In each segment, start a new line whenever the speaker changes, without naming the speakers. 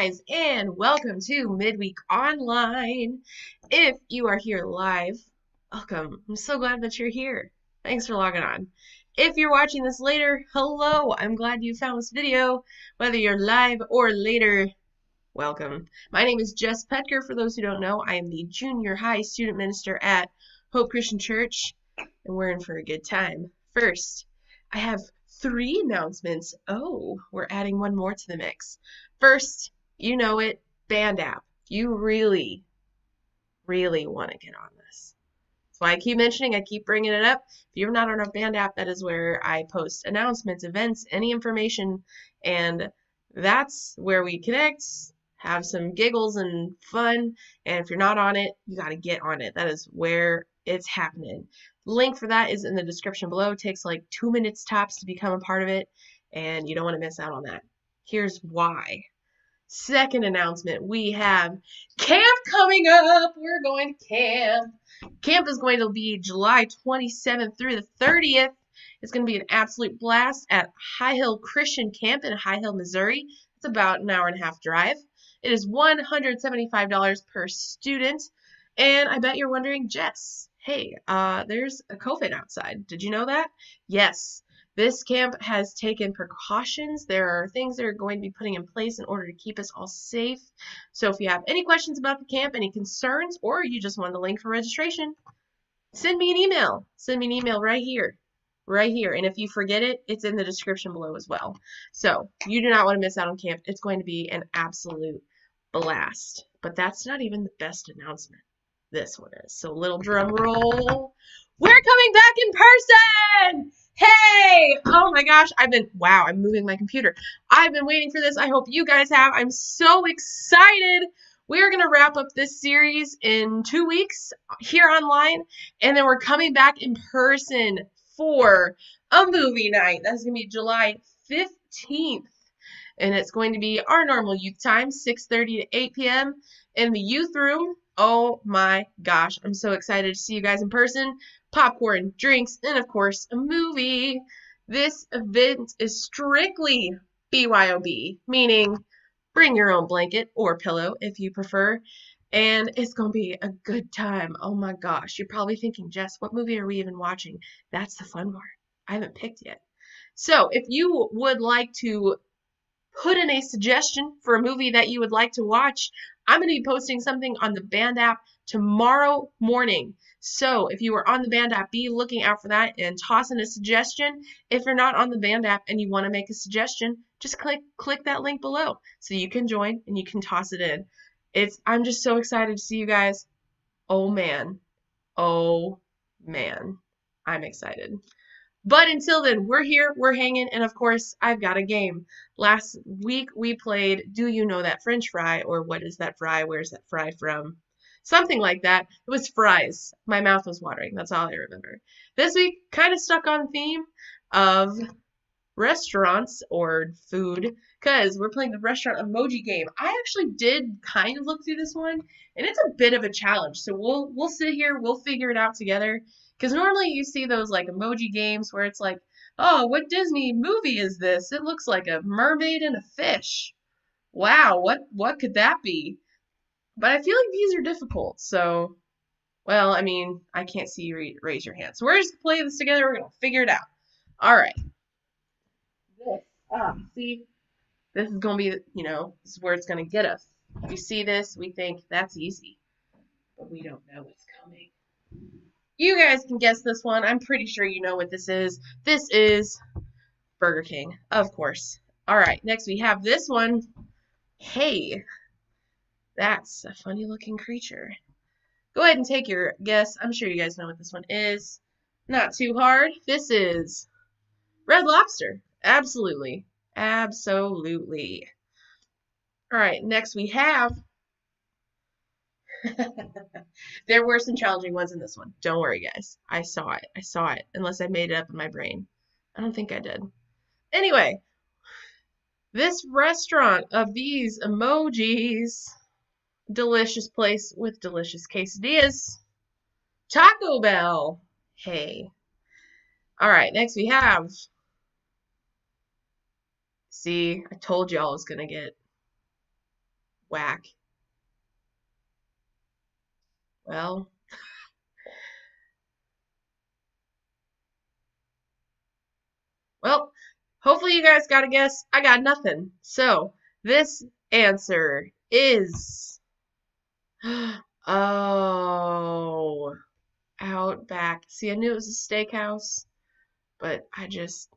guys, and welcome to Midweek Online. If you are here live, welcome. I'm so glad that you're here. Thanks for logging on. If you're watching this later, hello. I'm glad you found this video. Whether you're live or later, welcome. My name is Jess Petker. For those who don't know, I am the junior high student minister at Hope Christian Church, and we're in for a good time. First, I have 3 announcements. Oh, we're adding one more to the mix. First, you know it, band app. You really want to get on this. So I keep mentioning, I keep bringing it up. If you're not on our band app, that is where I post announcements, events, any information, and that's where we connect, have some giggles and fun. And if you're not on it, you got to get on it. That is where it's happening. The link for that is in the description below. It takes like 2 minutes tops to become a part of it, and you don't want to miss out on that. Here's why. Second announcement, we have camp coming up. We're going to camp. Camp is going to be July 27th through the 30th. It's going to be an absolute blast at High Hill Christian Camp in High Hill, Missouri. It's about an hour and a half drive. It is $175 per student. And I bet you're wondering, Jess, hey, there's a COVID outside. Did you know that? Yes. This camp has taken precautions. There are things they're going to be putting in place in order to keep us all safe. So if you have any questions about the camp, any concerns, or you just want the link for registration, send me an email. Send me an email right here. Right here. And if you forget it, it's in the description below as well. So you do not want to miss out on camp. It's going to be an absolute blast. But that's not even the best announcement. This one is. So little drum roll. We're coming back in person! Hey! Oh my gosh, wow, I'm moving my computer. I've been waiting for this. I hope you guys have. I'm so excited. We're going to wrap up this series in 2 weeks here online, and then we're coming back in person for a movie night. That's going to be July 15th, and it's going to be our normal youth time, 6:30 to 8 p.m. in the youth room. Oh my gosh, I'm so excited to see you guys in person. Popcorn, drinks, and of course, a movie. This event is strictly BYOB, meaning bring your own blanket or pillow if you prefer, and it's going to be a good time. Oh my gosh, you're probably thinking, Jess, what movie are we even watching? That's the fun part. I haven't picked yet. So if you would like to put in a suggestion for a movie that you would like to watch, I'm going to be posting something on the band app tomorrow morning. So if you are on the band app, be looking out for that and toss in a suggestion. If you're not on the band app and you want to make a suggestion, just click that link below so you can join and you can toss it in. I'm just so excited to see you guys. Oh man. Oh man. I'm excited. But until then, we're here, we're hanging, and of course, I've got a game. Last week, we played Do You Know That French Fry, or What Is That Fry? Where's that fry from? Something like that. It was fries. My mouth was watering. That's all I remember. This week, kind of stuck on theme of restaurants or food, because we're playing the restaurant emoji game. I actually did kind of look through this one, and it's a bit of a challenge. So we'll sit here, we'll figure it out together. Because normally you see those like emoji games where it's like, oh, what Disney movie is this? It looks like a mermaid and a fish. Wow, what could that be? But I feel like these are difficult. So, well, I mean, I can't see you raise your hand. So we're just going to play this together. We're going to figure it out. All right. See, this is going to be, this is where it's going to get us. If you see this, we think that's easy. But we don't know what's coming. You guys can guess this one. I'm pretty sure you know what this is. This is Burger King, of course. All right, next we have this one. Hey, that's a funny looking creature. Go ahead and take your guess. I'm sure you guys know what this one is. Not too hard. This is Red Lobster. Absolutely. Absolutely. All right, next we have there were some challenging ones in this one. Don't worry, guys. I saw it. I saw it. Unless I made it up in my brain. I don't think I did. Anyway, this restaurant of these emojis, delicious place with delicious quesadillas, Taco Bell. Hey. All right, next we have, see, I told y'all I was going to get Whack. Well, hopefully you guys got a guess. I got nothing. So, this answer is oh, Outback. See, I knew it was a steakhouse, but I just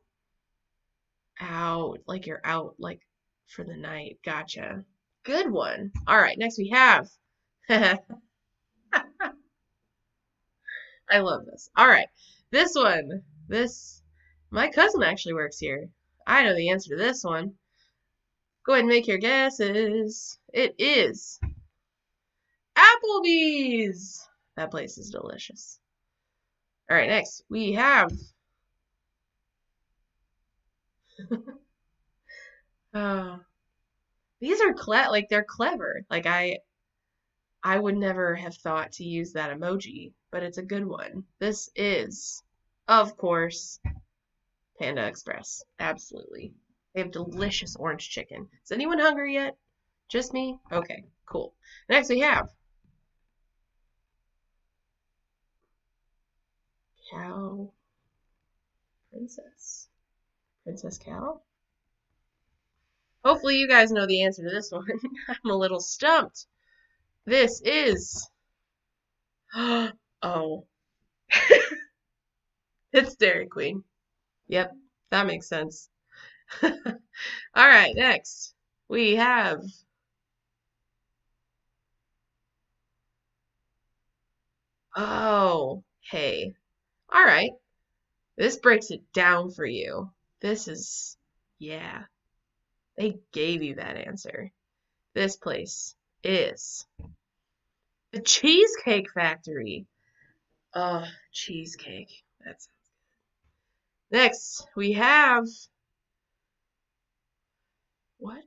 out like you're out like for the night. Gotcha. Good one. All right, next we have I love this. All right. This one. This my cousin actually works here. I know the answer to this one. Go ahead and make your guesses. It is Applebee's. That place is delicious. All right, next we have uh, these are they're clever. Like I would never have thought to use that emoji, but it's a good one. This is, of course, Panda Express. Absolutely. They have delicious orange chicken. Is anyone hungry yet? Just me? Okay, cool. Next we have Cow Princess. Princess Cow? Hopefully you guys know the answer to this one. I'm a little stumped. This is oh, it's Dairy Queen. Yep, that makes sense. All right, next we have oh, hey. All right. This breaks it down for you. This is yeah. They gave you that answer. This place is the Cheesecake Factory. Oh, cheesecake. That's next. We have what?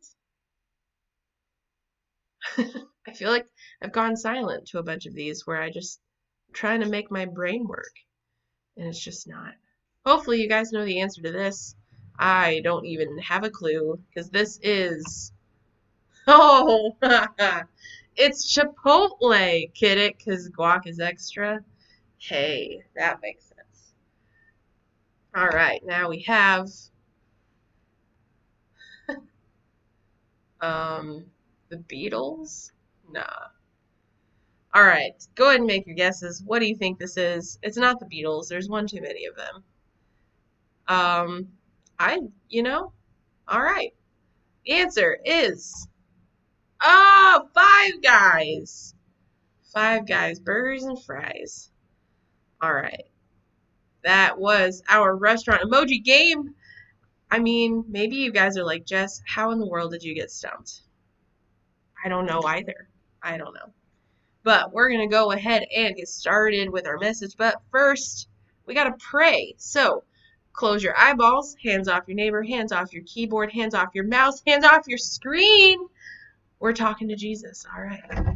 I feel like I've gone silent to a bunch of these where I just trying to make my brain work and it's just not. Hopefully you guys know the answer to this. I don't even have a clue because this is oh it's Chipotle, kid it, because guac is extra. Hey, that makes sense. All right, now we have um the Beatles. Nah. All right, go ahead and make your guesses. What do you think this is? It's not the Beatles. There's one too many of them. Um, you know, all right. The answer is, oh, Five Guys. Five Guys, burgers and fries. All right. That was our restaurant emoji game. I mean, maybe you guys are like, Jess, how in the world did you get stumped? I don't know either. I don't know. But we're going to go ahead and get started with our message. But first, we got to pray. So close your eyeballs, hands off your neighbor, hands off your keyboard, hands off your mouse, hands off your screen. We're talking to Jesus. All right.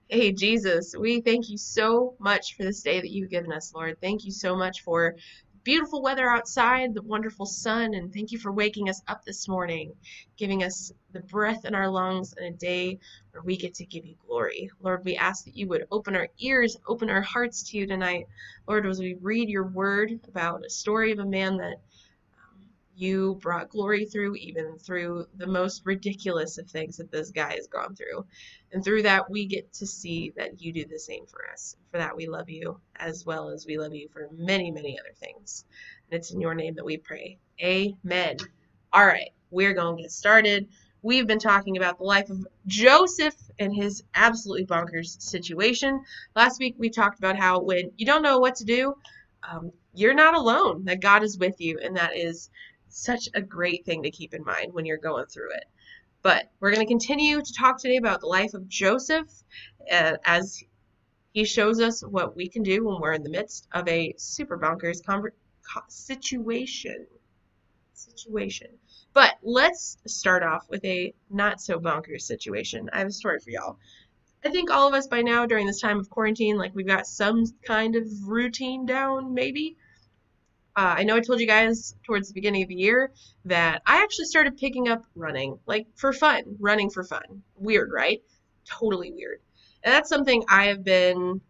Hey, Jesus, we thank you so much for this day that you've given us, Lord. Thank you so much for beautiful weather outside, the wonderful sun, and thank you for waking us up this morning, giving us the breath in our lungs and a day where we get to give you glory. Lord, we ask that you would open our ears, open our hearts to you tonight. Lord, as we read your word about a story of a man that you brought glory through, even through the most ridiculous of things that this guy has gone through. And through that, we get to see that you do the same for us. For that, we love you as well as we love you for many, many other things. And it's in your name that we pray. Amen. All right, we're going to get started. We've been talking about the life of Joseph and his absolutely bonkers situation. Last week, we talked about how when you don't know what to do, you're not alone, that God is with you, and that is such a great thing to keep in mind when you're going through it. But we're going to continue to talk today about the life of Joseph as he shows us what we can do when we're in the midst of a super bonkers situation. But let's start off with a not so bonkers situation. I have a story for y'all. I think all of us by now during this time of quarantine, like we've got some kind of routine down, maybe. I know I told you guys towards the beginning of the year that I actually started picking up running, like for fun, running for fun. Weird, right? Totally weird. And that's something I have been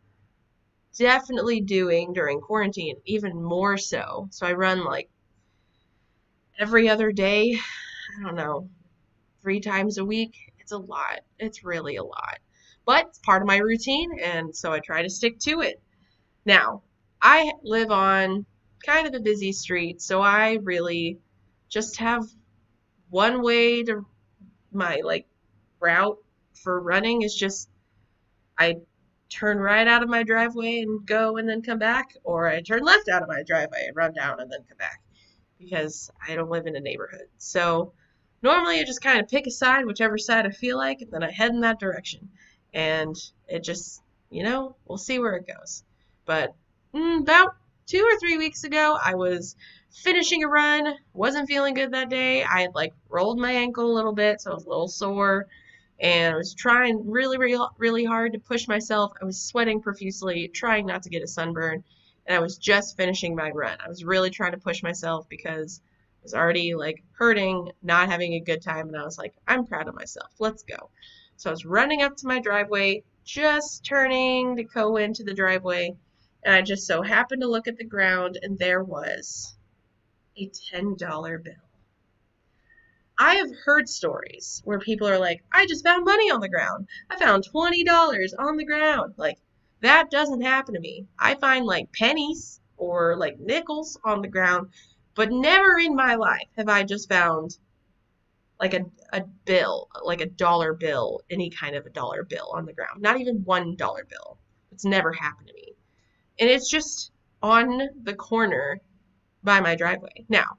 definitely doing during quarantine, even more so. So I run like every other day. I don't know, 3 times a week. It's a lot. It's really a lot. But it's part of my routine, and so I try to stick to it. Now, I live on kind of a busy street, so I really just have one way to my like route for running is just I turn right out of my driveway and go and then come back, or I turn left out of my driveway and run down and then come back because I don't live in a neighborhood. So normally I just kind of pick a side, whichever side I feel like, and then I head in that direction. And it just, we'll see where it goes. But about 2 or 3 weeks ago, I was finishing a run, wasn't feeling good that day. I had like rolled my ankle a little bit, so I was a little sore, and I was trying really, really, really hard to push myself. I was sweating profusely, trying not to get a sunburn, and I was just finishing my run. I was really trying to push myself because I was already like hurting, not having a good time, and I was like, I'm proud of myself. Let's go. So I was running up to my driveway, just turning to go into the driveway, and I just so happened to look at the ground, and there was a $10 bill. I have heard stories where people are like, I just found money on the ground. I found $20 on the ground. Like, that doesn't happen to me. I find like pennies or like nickels on the ground, but never in my life have I just found like a bill, like a dollar bill, any kind of a dollar bill on the ground. Not even $1 bill. It's never happened to me. And it's just on the corner by my driveway. Now,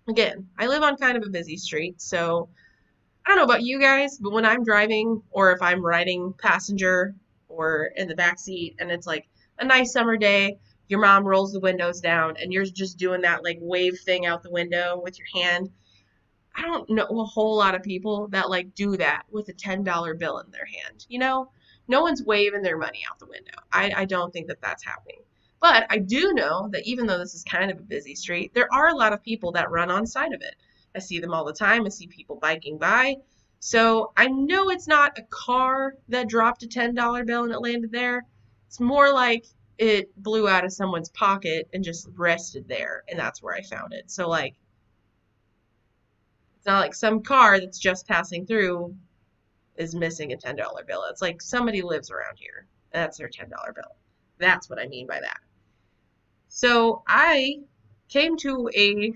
again, I live on kind of a busy street, so I don't know about you guys, but when I'm driving or if I'm riding passenger or in the back seat and it's like a nice summer day, your mom rolls the windows down and you're just doing that like wave thing out the window with your hand. I don't know a whole lot of people that like do that with a $10 bill in their hand. No one's waving their money out the window. I don't think that that's happening. But I do know that even though this is kind of a busy street, there are a lot of people that run on side of it. I see them all the time. I see people biking by. So I know it's not a car that dropped a $10 bill and it landed there. It's more like it blew out of someone's pocket and just rested there, and that's where I found it. So like, it's not like some car that's just passing through is missing a $10 bill. It's like somebody lives around here. That's their $10 bill. That's what I mean by that. So I came to a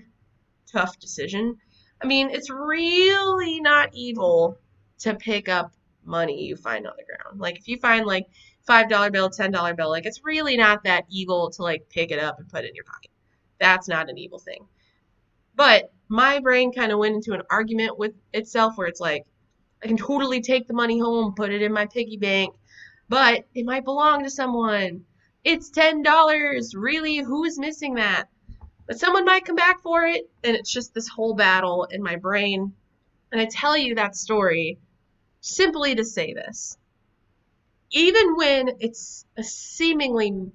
tough decision. I mean, it's really not evil to pick up money you find on the ground. Like if you find like $5 bill, $10 bill, like it's really not that evil to like pick it up and put it in your pocket. That's not an evil thing. But my brain kind of went into an argument with itself where it's like, I can totally take the money home, put it in my piggy bank, but it might belong to someone. It's $10. Really, who's missing that? But someone might come back for it, and it's just this whole battle in my brain. And I tell you that story simply to say this. Even when it's a seemingly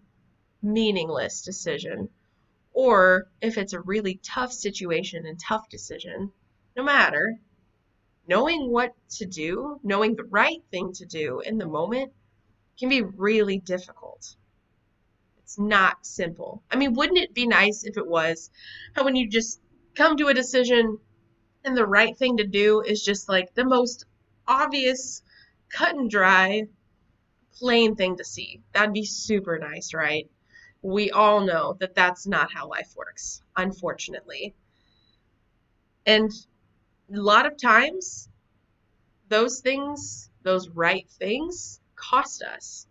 meaningless decision, or if it's a really tough situation and tough decision, no matter, knowing what to do, knowing the right thing to do in the moment can be really difficult. It's not simple. I mean, wouldn't it be nice if it was how when you just come to a decision and the right thing to do is just like the most obvious, cut and dry, plain thing to see? That'd be super nice, right? We all know that that's not how life works, unfortunately. And a lot of times, those things, those right things, cost us.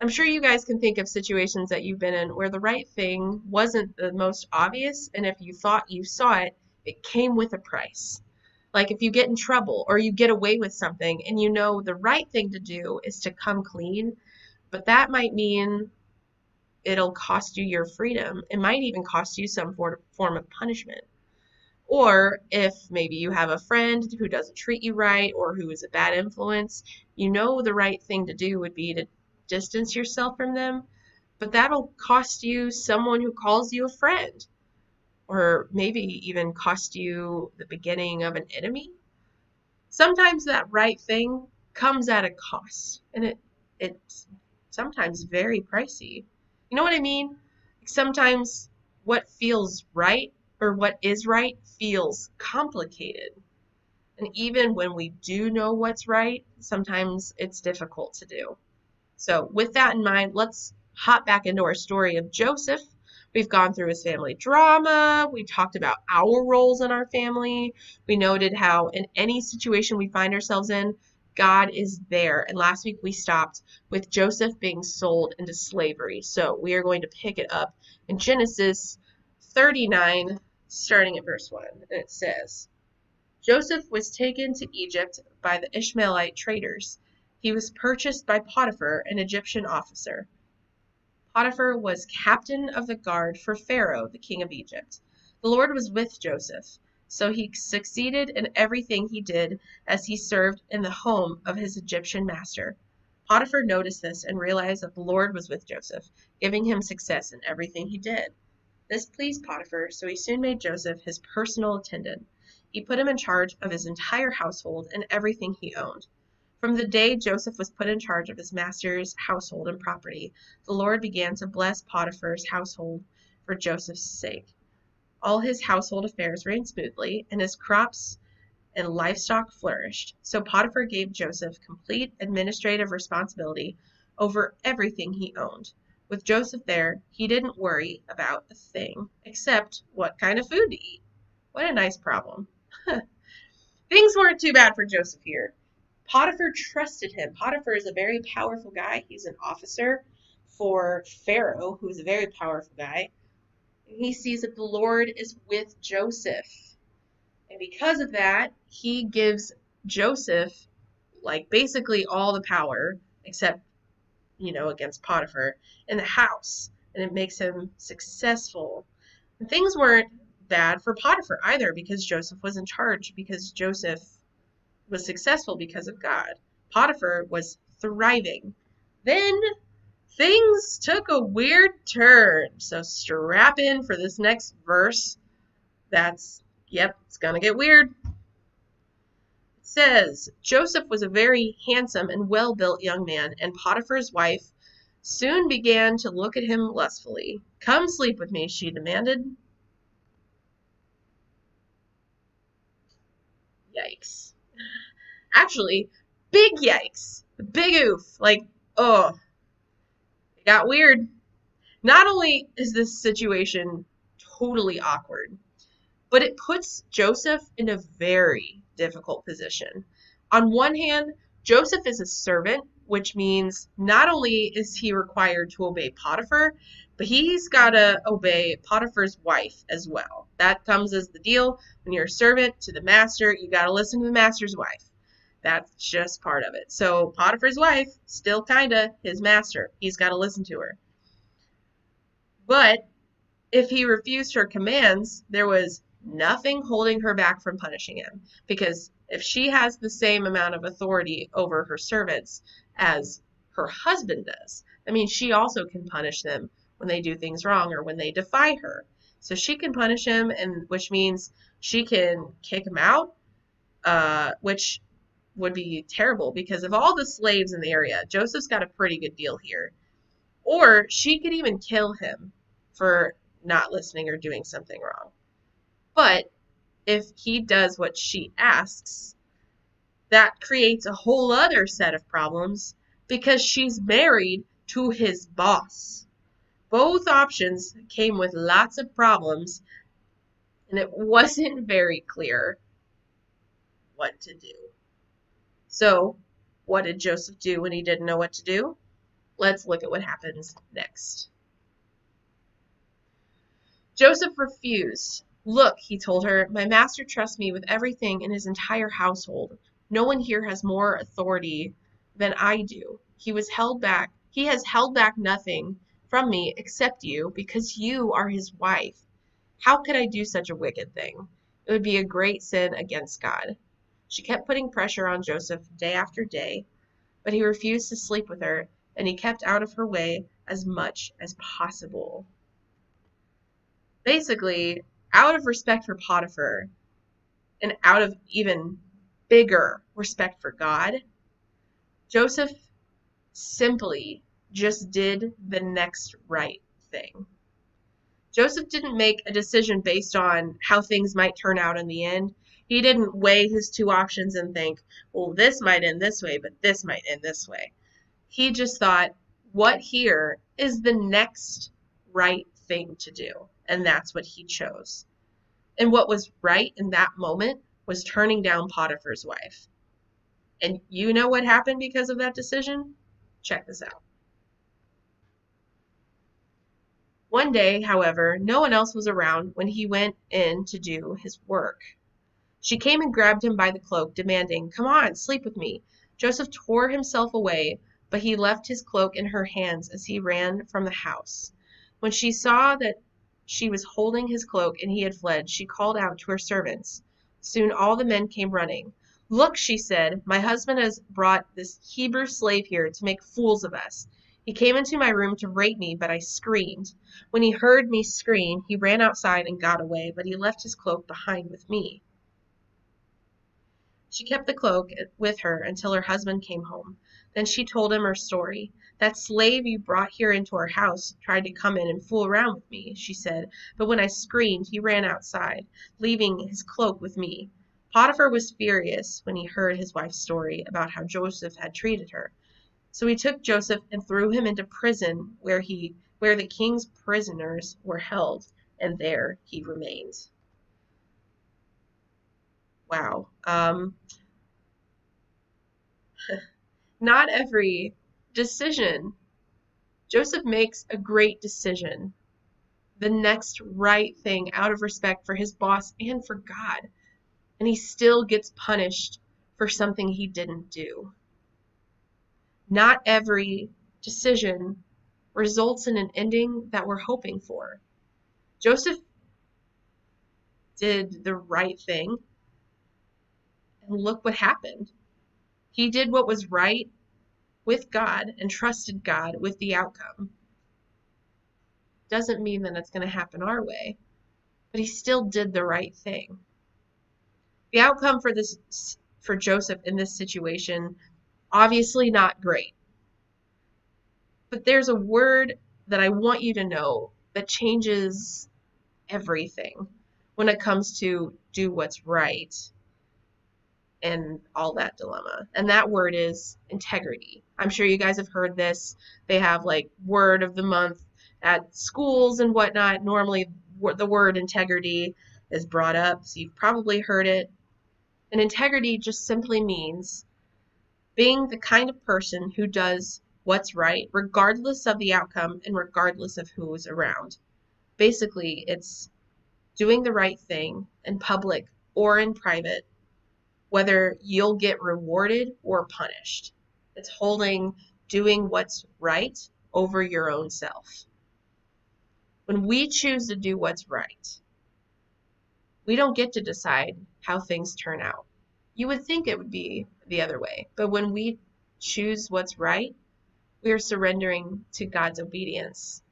I'm sure you guys can think of situations that you've been in where the right thing wasn't the most obvious, and if you thought you saw it, it came with a price. Like if you get in trouble or you get away with something and you know the right thing to do is to come clean, but that might mean it'll cost you your freedom. It might even cost you some form of punishment. Or if maybe you have a friend who doesn't treat you right or who is a bad influence, you know the right thing to do would be to distance yourself from them, but that'll cost you someone who calls you a friend, or maybe even cost you the beginning of an enemy. Sometimes that right thing comes at a cost, and it's sometimes very pricey. You know what I mean? Sometimes what feels right or what is right feels complicated. And even when we do know what's right, sometimes it's difficult to do. So, with that in mind, let's hop back into our story of Joseph. We've gone through his family drama. We talked about our roles in our family. We noted how, in any situation we find ourselves in, God is there. And last week we stopped with Joseph being sold into slavery. So, we are going to pick it up in Genesis 39, starting at verse 1. And it says, Joseph was taken to Egypt by the Ishmaelite traders. He was purchased by Potiphar, an Egyptian officer. Potiphar was captain of the guard for Pharaoh, the king of Egypt. The Lord was with Joseph, so he succeeded in everything he did as he served in the home of his Egyptian master. Potiphar noticed this and realized that the Lord was with Joseph, giving him success in everything he did. This pleased Potiphar, so he soon made Joseph his personal attendant. He put him in charge of his entire household and everything he owned. From the day Joseph was put in charge of his master's household and property, the Lord began to bless Potiphar's household for Joseph's sake. All his household affairs ran smoothly, and his crops and livestock flourished. So Potiphar gave Joseph complete administrative responsibility over everything he owned. With Joseph there, he didn't worry about a thing except what kind of food to eat. What a nice problem. Things weren't too bad for Joseph here. Potiphar trusted him. Potiphar is a very powerful guy. He's an officer for Pharaoh, who is a very powerful guy. And he sees that the Lord is with Joseph. And because of that, he gives Joseph, like, basically all the power, except, against Potiphar, in the house. And it makes him successful. And things weren't bad for Potiphar either, because Joseph was in charge, because Joseph was successful because of God. Potiphar was thriving. Then things took a weird turn. So strap in for this next verse. It's gonna get weird. It says, Joseph was a very handsome and well-built young man, and Potiphar's wife soon began to look at him lustfully. Come sleep with me, she demanded. Yikes. Actually, big yikes. Big oof. Like, oh, it got weird. Not only is this situation totally awkward, but it puts Joseph in a very difficult position. On one hand, Joseph is a servant, which means not only is he required to obey Potiphar, but he's got to obey Potiphar's wife as well. That comes as the deal. When you're a servant to the master, you got to listen to the master's wife. That's just part of it. So Potiphar's wife, still kind of his master. He's got to listen to her. But if he refused her commands, there was nothing holding her back from punishing him. Because if she has the same amount of authority over her servants as her husband does, that means she also can punish them when they do things wrong or when they defy her. So she can punish him, and which means she can kick him out, which would be terrible because of all the slaves in the area. Joseph's got a pretty good deal here. Or she could even kill him for not listening or doing something wrong. But if he does what she asks, that creates a whole other set of problems because she's married to his boss. Both options came with lots of problems, and it wasn't very clear what to do. So, what did Joseph do when he didn't know what to do? Let's look at what happens next. Joseph refused. Look, he told her, my master trusts me with everything in his entire household. No one here has more authority than I do. He has held back nothing from me except you, because you are his wife. How could I do such a wicked thing? It would be a great sin against God. She kept putting pressure on Joseph day after day, but he refused to sleep with her, and he kept out of her way as much as possible. Basically, out of respect for Potiphar and out of even bigger respect for God, Joseph simply just did the next right thing. Joseph didn't make a decision based on how things might turn out in the end. He didn't weigh his two options and think, well, this might end this way, but this might end this way. He just thought, what here is the next right thing to do? And that's what he chose. And what was right in that moment was turning down Potiphar's wife. And you know what happened because of that decision? Check this out. One day, however, no one else was around when he went in to do his work. She came and grabbed him by the cloak, demanding, "Come on, sleep with me." Joseph tore himself away, but he left his cloak in her hands as he ran from the house. When she saw that she was holding his cloak and he had fled, she called out to her servants. Soon all the men came running. "Look," she said, "my husband has brought this Hebrew slave here to make fools of us. He came into my room to rape me, but I screamed. When he heard me scream, he ran outside and got away, but he left his cloak behind with me." She kept the cloak with her until her husband came home. Then she told him her story. "That slave you brought here into our house tried to come in and fool around with me," she said, "but when I screamed, he ran outside, leaving his cloak with me." Potiphar was furious when he heard his wife's story about how Joseph had treated her. So he took Joseph and threw him into prison where the king's prisoners were held, and there he remained. Wow. Not every decision. Joseph makes a great decision, the next right thing out of respect for his boss and for God, and he still gets punished for something he didn't do. Not every decision results in an ending that we're hoping for. Joseph did the right thing, and look what happened. He did what was right with God and trusted God with the outcome. Doesn't mean that it's going to happen our way, but he still did the right thing. The outcome for Joseph in this situation, obviously not great. But there's a word that I want you to know that changes everything when it comes to do what's right and all that dilemma. And that word is integrity. I'm sure you guys have heard this. They have like word of the month at schools and whatnot. Normally the word integrity is brought up, so you've probably heard it. And integrity just simply means being the kind of person who does what's right, regardless of the outcome and regardless of who's around. Basically, it's doing the right thing in public or in private, whether you'll get rewarded or punished. It's holding doing what's right over your own self. When we choose to do what's right, we don't get to decide how things turn out. You would think it would be the other way, but when we choose what's right, we are surrendering to God's obedience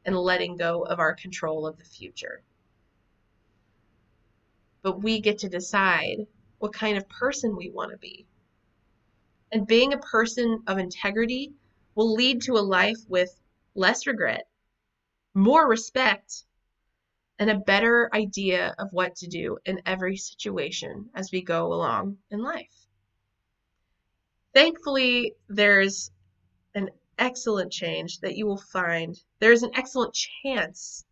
and letting go of our control of the future. But we get to decide what kind of person we want to be. And being a person of integrity will lead to a life with less regret, more respect, and a better idea of what to do in every situation as we go along in life. Thankfully, there's an excellent change that you will find. There's an excellent chance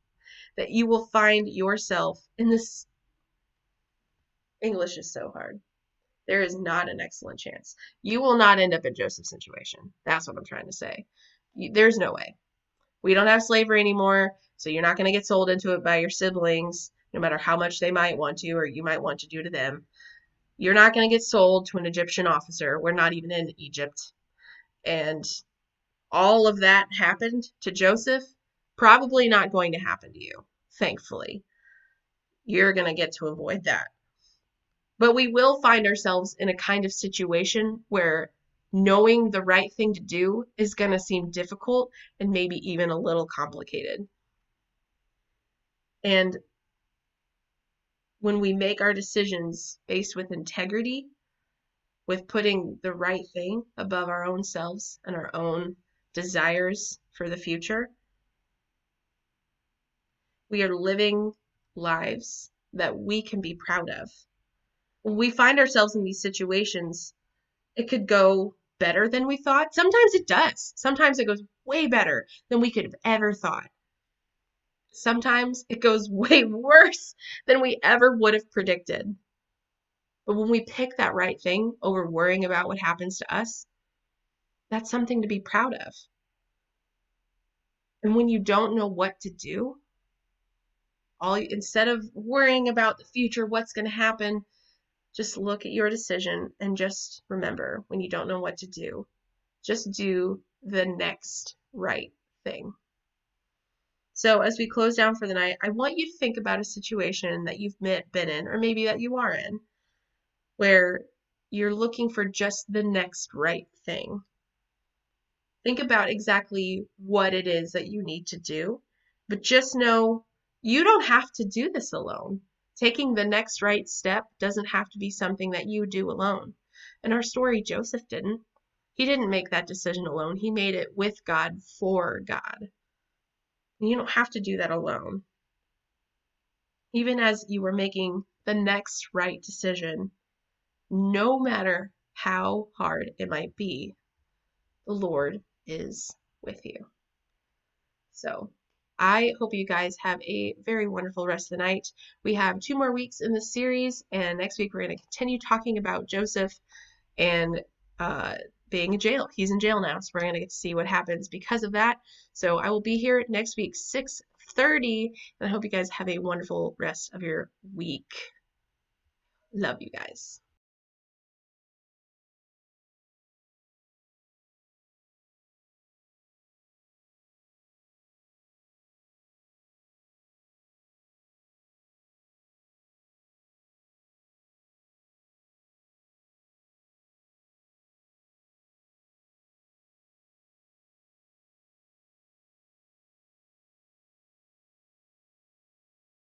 that you will find yourself in this. English is so hard. There is not an excellent chance. You will not end up in Joseph's situation. That's what I'm trying to say. There's no way. We don't have slavery anymore, so you're not going to get sold into it by your siblings, no matter how much they might want to or you might want to do to them. You're not going to get sold to an Egyptian officer. We're not even in Egypt. And all of that happened to Joseph. Probably not going to happen to you, thankfully. You're going to get to avoid that. But we will find ourselves in a kind of situation where knowing the right thing to do is going to seem difficult and maybe even a little complicated. And when we make our decisions based with integrity, with putting the right thing above our own selves and our own desires for the future, we are living lives that we can be proud of. When we find ourselves in these situations, it could go better than we thought. Sometimes it does. Sometimes it goes way better than we could have ever thought. Sometimes it goes way worse than we ever would have predicted. But when we pick that right thing over worrying about what happens to us, that's something to be proud of. And when you don't know what to do, instead of worrying about the future, what's going to happen, just look at your decision and just remember, when you don't know what to do, just do the next right thing. So as we close down for the night, I want you to think about a situation that you've been in, or maybe that you are in, where you're looking for just the next right thing. Think about exactly what it is that you need to do, but just know you don't have to do this alone. Taking the next right step doesn't have to be something that you do alone. In our story, Joseph didn't. He didn't make that decision alone. He made it with God, for God. You don't have to do that alone. Even as you are making the next right decision, no matter how hard it might be, the Lord is with you. So I hope you guys have a very wonderful rest of the night. We have 2 more weeks in this series, and next week we're going to continue talking about Joseph and being in jail. He's in jail now, so we're going to get to see what happens because of that. So I will be here next week, 6:30, and I hope you guys have a wonderful rest of your week. Love you guys.